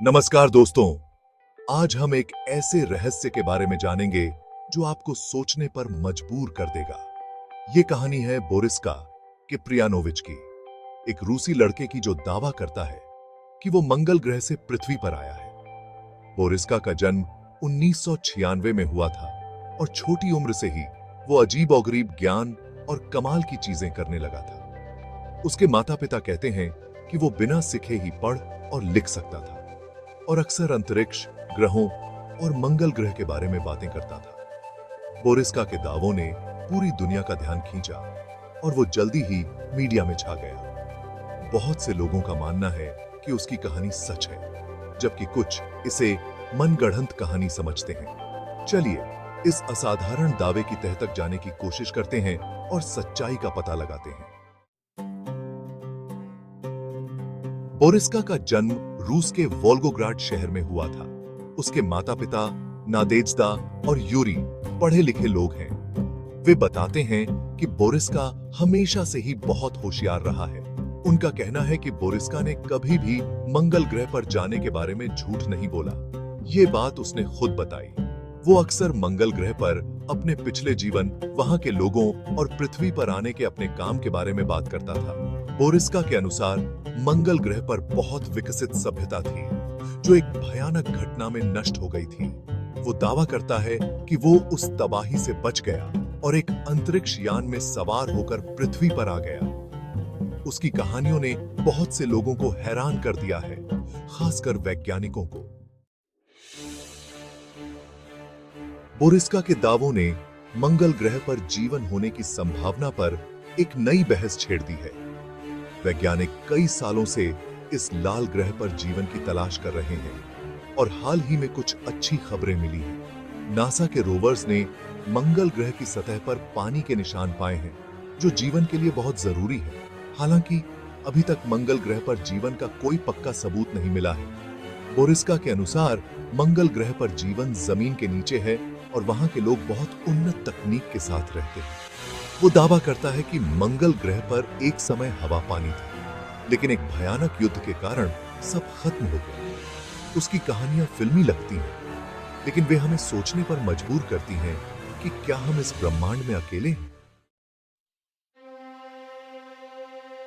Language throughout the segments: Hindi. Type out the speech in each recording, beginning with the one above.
नमस्कार दोस्तों, आज हम एक ऐसे रहस्य के बारे में जानेंगे जो आपको सोचने पर मजबूर कर देगा। ये कहानी है बोरिस्का किप्रियानोविच की, एक रूसी लड़के की जो दावा करता है कि वो मंगल ग्रह से पृथ्वी पर आया है। बोरिस्का का जन्म 1996 में हुआ था और छोटी उम्र से ही वो अजीब-ओ-गरीब ज्ञान और कमाल की चीजें करने लगा था। उसके माता-पिता कहते हैं कि वो बिना सीखे ही पढ़ और लिख सकता था और अक्सर अंतरिक्ष, ग्रहों और मंगल ग्रह के बारे में बातें करता था। बोरिस्का के दावों ने पूरी दुनिया का ध्यान खींचा और वो जल्दी ही मीडिया में छा गया। बहुत से लोगों का मानना है कि उसकी कहानी सच है, जबकि कुछ इसे मनगढ़ंत कहानी समझते हैं। चलिए इस असाधारण दावे की तह तक जाने की कोशिश करते हैं और सच्चाई का पता लगाते हैं। बोरिस्का का जन्म रूस के वोल्गोग्राड शहर में हुआ था। उसके माता-पिता नादेज्दा और यूरी पढ़े लिखे लोग हैं। वे बताते हैं कि बोरिस्का हमेशा से ही बहुत होशियार रहा है। उनका कहना है कि बोरिस्का ने कभी भी मंगल ग्रह पर जाने के बारे में झूठ नहीं बोला। ये बात उसने खुद बताई। वो अक्सर मंगल ग्रह पर अपने पिछले जीवन, वहां के लोगों और पृथ्वी पर आने के अपने काम के बारे में बात करता था। बोरिस्का के अनुसार मंगल ग्रह पर बहुत विकसित सभ्यता थी जो एक भयानक घटना में नष्ट हो गई थी। वो दावा करता है कि वो उस तबाही से बच गया और एक अंतरिक्ष यान में सवार होकर पृथ्वी पर आ गया। उसकी कहानियों ने बहुत से लोगों को हैरान कर दिया है, खासकर वैज्ञानिकों को। बोरिस्का के दावों ने मंगल ग्रह पर जीवन होने की संभावना पर एक नई बहस छेड़ दी है। वैज्ञानिक कई सालों से इस लाल ग्रह पर जीवन की तलाश कर रहे हैं और हाल ही में कुछ अच्छी खबरें मिली हैं। नासा के रोवर्स ने मंगल ग्रह की सतह पर पानी के निशान पाए हैं जो जीवन के लिए बहुत जरूरी है। हालांकि अभी तक मंगल ग्रह पर जीवन का कोई पक्का सबूत नहीं मिला है। बोरिस्का के अनुसार मंगल ग्रह पर जीवन जमीन के नीचे है और वहां के लोग बहुत उन्नत तकनीक के साथ रहते हैं। वो दावा करता है कि मंगल ग्रह पर एक समय हवा पानी था, लेकिन एक भयानक युद्ध के कारण सब खत्म हो गया। उसकी कहानियां फिल्मी लगती हैं, लेकिन वे हमें सोचने पर मजबूर करती हैं कि क्या हम इस ब्रह्मांड में अकेले हैं?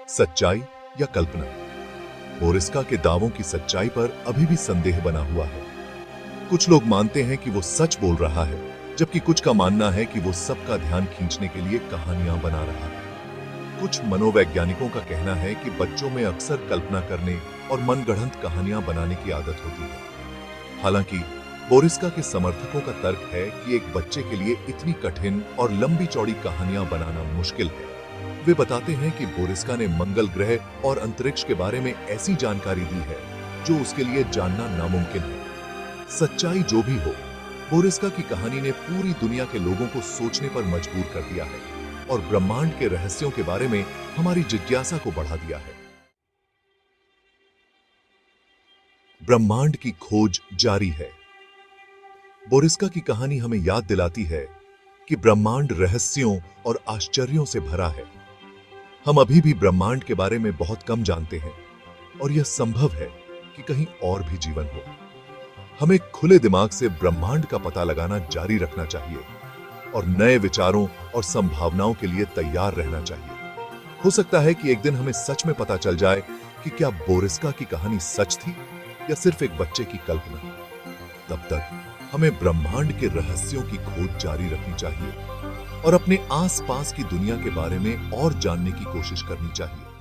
सच्चाई या कल्पना? बोरिस्का के दावों की सच्चाई पर अभी भी संदेह बना हुआ है। कुछ लोग मानते हैं कि वो सच बोल रहा है, जबकि कुछ का मानना है कि वो सबका ध्यान खींचने के लिए कहानियां बना रहा है। कुछ मनोवैज्ञानिकों का कहना है कि बच्चों में अक्सर कल्पना करने और मनगढ़ंत कहानियां बनाने की आदत होती है। हालांकि बोरिस्का के समर्थकों का तर्क है कि एक बच्चे के लिए इतनी कठिन और लंबी चौड़ी कहानियां बनाना मुश्किल है। वे बताते हैं कि बोरिस्का ने मंगल ग्रह और अंतरिक्ष के बारे में ऐसी जानकारी दी है जो उसके लिए जानना नामुमकिन है। सच्चाई जो भी हो, बोरिस्का की कहानी ने पूरी दुनिया के लोगों को सोचने पर मजबूर कर दिया है और ब्रह्मांड के रहस्यों के बारे में हमारी जिज्ञासा को बढ़ा दिया है। ब्रह्मांड की खोज जारी है। बोरिस्का की कहानी हमें याद दिलाती है कि ब्रह्मांड रहस्यों और आश्चर्यों से भरा है। हम अभी भी ब्रह्मांड के बारे में बहुत कम जानते हैं और यह संभव है कि कहीं और भी जीवन हो। हमें खुले दिमाग से ब्रह्मांड का पता लगाना जारी रखना चाहिए और नए विचारों और संभावनाओं के लिए तैयार रहना चाहिए। हो सकता है कि एक दिन हमें सच में पता चल जाए कि क्या बोरिस्का की कहानी सच थी या सिर्फ एक बच्चे की कल्पना। तब तक हमें ब्रह्मांड के रहस्यों की खोज जारी रखनी चाहिए और अपने आसपास की दुनिया के बारे में और जानने की कोशिश करनी चाहिए।